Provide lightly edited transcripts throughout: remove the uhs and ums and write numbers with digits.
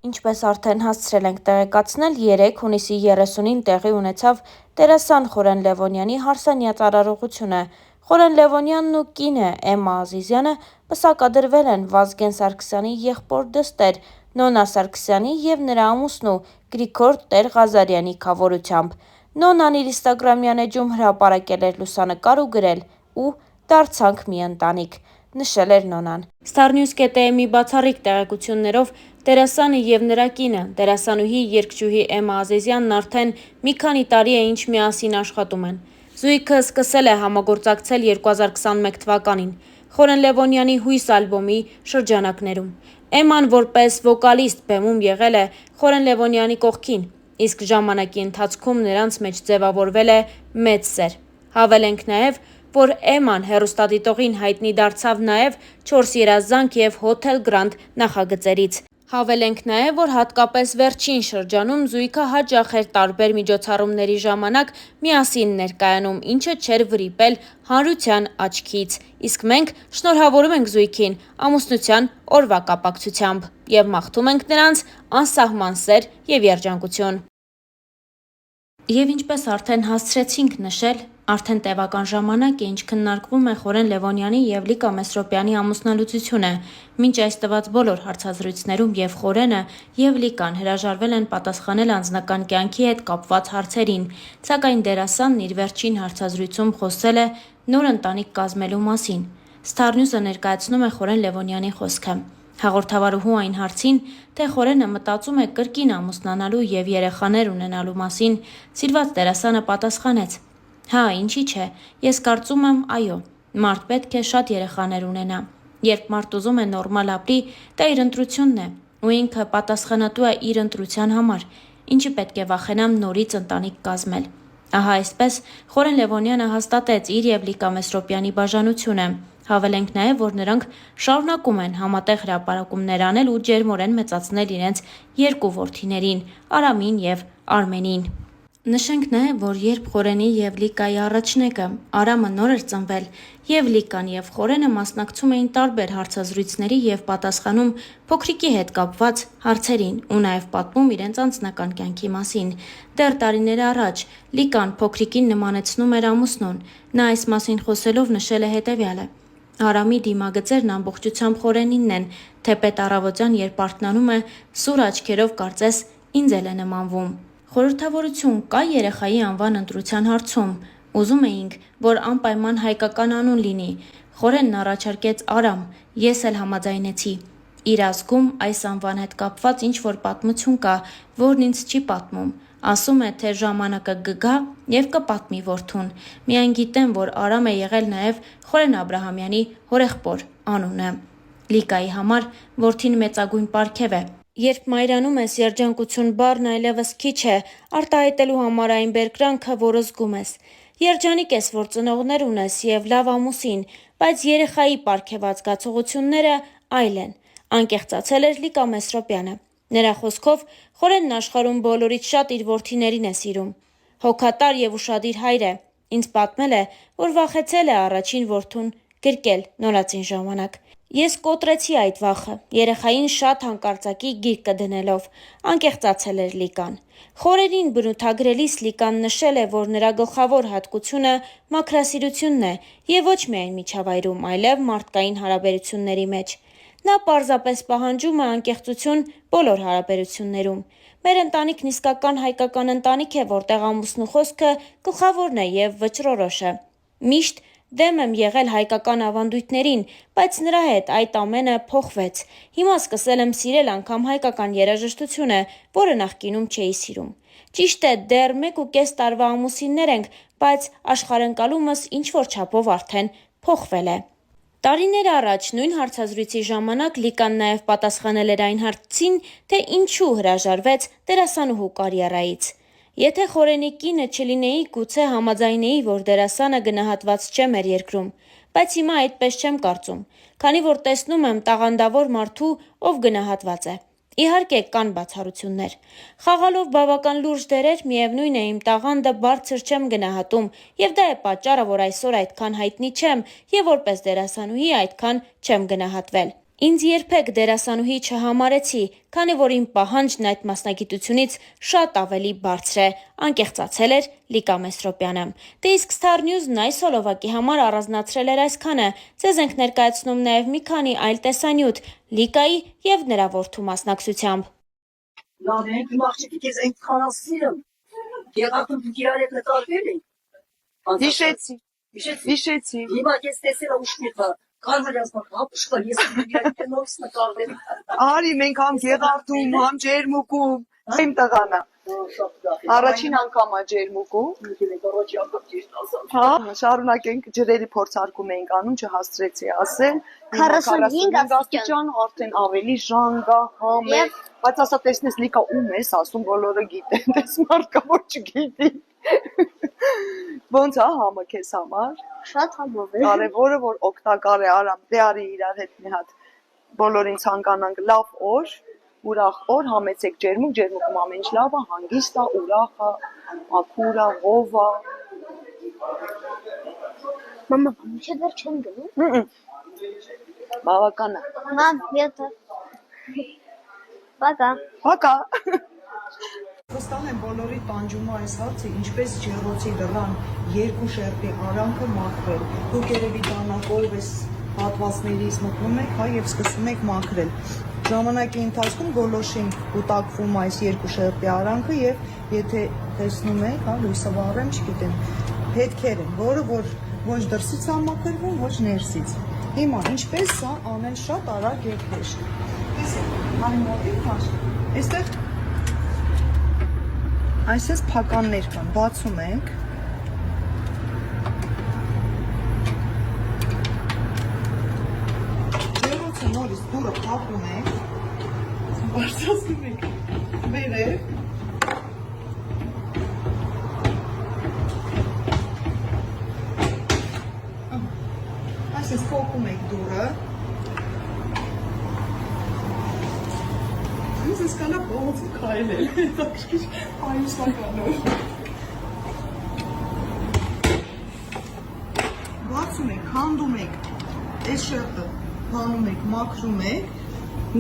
Ինչպես արդեն հասցրել ենք տեղեկացնել, 3 հունիսի 30-ին տեղի ունեցավ դերասան Խորեն Լևոնյանի հարսանյաց արարողությունը։ Խորեն Լևոնյանն ու կինը Էմմա Ազիզյանը պսակադրվել են Վազգեն Սարգսյանի եղբոր դստեր Նոնա Սարգսյանի և նրա ամուսնու Գրիգոր Տեր-Ղազարյանի քավորությամբ։ Նոնան իր ինստագրամյան էջում հրապարակել էր լուսանկար ու գրել «ու դարձանք մի ընտանիք», նշել էր Նոնան։ Starnews.am-ի բացառիկ տեղեկություններով դերասանը և նրա կինը, դերասանուհի երգչուհի Էմմա Ազիզյանն արդեն մի քանի տարի է ինչ միասին աշխատում են։ Զույգը սկսել է համագործակցել 2021 թվականին Խորեն Լևոնյանի «Հույս» ալբոմի շրջանակներում։ Էմման որպես վոկալիստ բեմում եղել է Խորեն Լևոնյանի կողքին, իսկ ժամանակի ընթացքում նրանց մեջ ձևավորվել է մեծ սեր։ Հավելենք նաև, որ Էմման հեռուստադիտողին հայտնի դարձավ նաև «4 երազանք» և «Հոթել Գրանդ» նախագծերից։ Հավելենք նաև, որ հատկապես վերջին շրջանում զույգը հաճախ էր տարբեր միջոցառումների ժամանակ միասին ներկայանում, ինչը չէր վրիպել հանրության աչքից։ Իսկ մենք շնորհավորում ենք զույգին ամուսնության օրվա կապակցությամբ և մաղթում ենք նրանց անսահման սեր և երջանկություն։ Եվ ինչպես արդեն հասցրեցինք նշել, արդեն տևական ժամանակ է, ինչ քննարկվում է Խորեն Լևոնյանի և Լիկա Մեսրոպյանի ամուսնալուծությունը։ Մինչ այս տված բոլոր հարցազրույցներում և Խորենը, և Լիկան հրաժարվել են պատասխանել անձնական կյանքի հետ կապված հարցերին, սակայն դերասանն իր վերջին հարցազրույցում խոսել է նոր ընտանիք կազմելու մասին։ Starnews-ը ներկայացնում է Խորեն Լևոնյանի խոսքը։ Հաղորդավարուհու այն հարցին, թե Խորենը մտածում է կրկին ամուսնանալու և երեխաներ ունենալու մասին, սիրված դերասանը պատասխանեց. «Հա, ինչի՞ չէ, ես կարծում եմ, այո, մարդ պետք է շատ երեխաներ ունենա։ Երբ մարդ ուզում է նորմալ ապրի, դա իր ընտրությունն է, ու ինքը պատասխանատու է իր ընտրության համար, ինչի պետք է վախենամ նորից ընտանիք կազմել»։ Ահա այսպես Խորեն Լևոնյանը հաստատեց իր և Լիկա Մեսրոպյանի բաժանությունը։ Հավելենք նաև, որ նրանք շարունակում են համատեղ հրապարակումներ անել ու ջերմորեն մեծացնել իրենց երկու որդիներին՝ Արամին և Արմենին։ Նշենք նաև, որ երբ Խորենի և Լիկայի առաջնեկը՝ Արամը նոր էր ծնվել, և Լիկան և Խորենը մասնակցում էին տարբեր հարցազրույցների և պատասխանում փոքրիկի հետ կապված հարցերին ու նաև պատմում իրենց անձնական կյանքի մասին։ Դեռ տարիներ առաջ Լիկան փոքրիկին նմանեցնում էր ամուսնուն։ Նա այս մասին խոսելով նշել է հետևյալը. «Արամի դիմագծերն ամբողջությամբ Խորենինն են, թեպետ առավոտյան, երբ արթնանում է, սուր աչքերով կարծես ինձ էլ է նմանվում»։ Խորհրդավորություն կա երեխայի անվան ընտրության հարցում։ Ուզում էինք, որ անպայման հայկական անուն լինի։ Խորենն առաջարկեց Արամ, ես էլ համաձայնեցի։ Իր ազգում այս անվան հետ կապված ինչ-որ պատմություն կա, որն ինձ չի պատմում։ Ասում է, թե ժամանակը կգա և կպատմի որդուն։ Միայն գիտեմ, որ Արամ է եղել նաև Խորեն Աբրահամյանի հորեղբոր անունը։ Լիկայի համար որդին մեծագույն պարգև է։ Երբ մայրանում ես, երջանկություն բառն այլևս քիչ է արտահայտելու համար այն բերկրանքը, որ զգում ես։ Երջանիկ ես, որ ծնողներ ունես և լավ ամուսին, բայց երեխայի պարգևած զգացողությունները այլ են, անկեղծացել էր Լիկա Մեսրոպյանը։ Նրա խոսքով Խորենն աշխարհում բոլորից շատ իր որդիներին է սիրում։ Հոգատար և ուշադիր հայր է։ Ինձ պատմել է, որ վախեցել է առաջին որդուն գրկել նորածին ժամանակ։ Ես կոտրեցի այդ վախը՝ երեխային շատ հանկարծակի գիրկը դնելով, անկեղծացել էր Լիկան։ Խորենին բնութագրելիս Լիկան նշել է, որ նրա գլխավոր հատկությունը մաքրասիրությունն է և ոչ միայն միջավայրում, այլև մարդկային հարաբերությունների մեջ։ Նա պարզապես պահանջում է անկեղծություն բոլոր հարաբերություններում։ Մեր ընտանիքն իսկական հայկական ընտանիք է, որտեղ ամուսնու խոսքը գլխավորն է և վճռորոշը։ Միշտ դեմ եմ եղել հայկական ավանդույթներին, բայց նրա հետ այդ ամենը փոխվեց։ Հիմա սկսել եմ սիրել անգամ հայկական երաժշտությունը, որը նախկինում չէի սիրում։ Ճիշտ է, դեռ 1.5 տարվա ամուսիններ ենք, բայց աշխարհընկալումս ինչ-որ չափով արդեն փոխվել է։ Տարիներ առաջ նույն հարցազրույցի ժամանակ Լիկան նաև պատասխանել էր այն հարցին, թե ինչու հրաժարվեց դերասանուհու կարիերայից։ Եթե Խորենի կինը չլինեի, գուցե համաձայնեի, որ դերասանը գնահատված չէ մեր երկրում, բայց հիմա այդպես չեմ կարծում, քանի որ տեսնում եմ տաղանդավոր մարդու, ով գնահատված է։ Իհարկե, կան բացառություններ։ Խաղալով բավական լուրջ դերեր, միևնույն է, իմ տաղանդը բարձր չեմ գնահատում, և դա է պատճառը, որ այսօր այդքան հայտնի չեմ և որպես դերասանուհի այդքան չեմ գնահատվել։ Ինձ երբեք դերասանուհի չհամարեցի, քանի որ իմ պահանջն այդ մասնագիտությունից շատ ավելի բարձր է, անկեղծացել էր Լիկա Մեսրոպյանը։ Դե իսկ Star News-ն այս հոլովակի համար առանձնացրել էր այսքանը։ Ձեզ ենք ներկայացնում նաև մի քանի այլ տեսանյութ Լիկայի եւ նրա որդու մասնակցությամբ։ Լավ ենք, իմ աղջիկի քեզ այնքան ասիրում։ Եղակում դուք իրար հետ նկարվել եք։ Հիշեցի։ Հիմա ես տեսել եմ ուշքիթը։ Կարմրյասնակ հապուշկա ես իրար նորից նկարվել։ Արի մենք համ Գեղարդում, համ Ջերմուկում, իմ տղանա։ Առաջին անգամ է Ջերմուկում։ Հա, շարունակենք ջրերի փորձարկում էինք անում, չհասցրեցի ասել։ 45 աստիճան, արդեն ավելի ժանգ է, համ է։ Բայց ասա տեսնես Լիկա ում ես ասում, բոլորը գիտեն, տես մարդ կա որ չգիտի։ Ոնց է համը քեզ համար։ շատ համով է։ Կարևորը որ օգտակար է, արամ, դե արի իրար հետ մի հատ բոլորին ցանկանանք լավ օր, ուրախ օր, համեցեք Ջերմուկում ամեն ինչ լավ է, հանգիստ է, ուրախ է, մաքուր է, ով է։ Մամա, ինչ դեռ չեն գնում։ Բավական է։ Մամ, յետը։ Բակա։ Հակա։ Վստահ եմ բոլորի տանջում է այս հարցը, ինչպես ջեռոցի դռան երկու շերտի արանքը մաքրել։ Դուք երևի դանակով այս հատվածներից մտնում եք, հա, եւ սկսում եք մաքրել։ Ժամանակի ընթացքում գոլոշին կուտակվում այս երկու շերտի արանքը եւ եթե տեսնում եք, հա, լույսը վառեմ, չգիտեմ, հետքեր են, որը որ ոչ դրսից է մաքրվում, ոչ ներսից։ Հիմա ինչպես սա անել շատ արագ եւ հեշտ։ Տեսեք, արի մոտիկ маш։ Այստեղ այսպես փականներ կան, բացում ենք։ Ջեռոցը նորից դուրը փակում ենք, բարձրացնում ենք վերև։ Այսպես փոկում ենք դուրը։ Ինձ սկալա փողոցը քայլել, հետաքրքիր այուսականով։ Բացում եք, հանդում եք, այս շերտը հանում եք, մաքրում եք,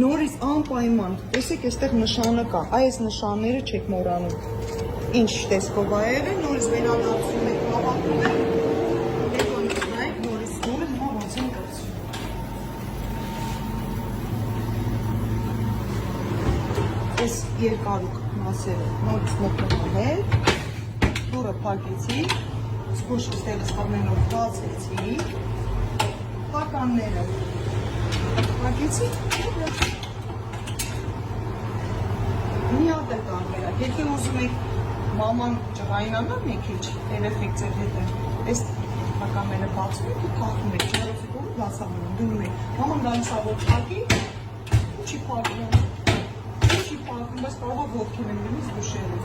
նորից անպայման, տեսեք այստեղ նշանը կա, այս նշանները չեք մոռանում։ Ինչ տեսքով է եղել, նորից վերադարձում եք, հավաքում եք, հետո նայեք, նորից դուրը, հիմա ոնց են կրծում։ Այս երկարուկ մասերը նորից մտնողներ, դուրը փակեցի, զգուշ ստեղից ամենով բացեցի, փականները փակեցի, մի հատ է տարբերակ, եթե ուզում եք մաման ջղայնանա մի քիչ, երեխեք ձեր հետ են, այս փականները բացում եք ու փակում եք, ջերոցի կողը բացավանում, դնում եք, մաման գալիս ա որ փակի, ու չի փակվում։ Բայց կարող ոտքին եմ գնից դուշերը։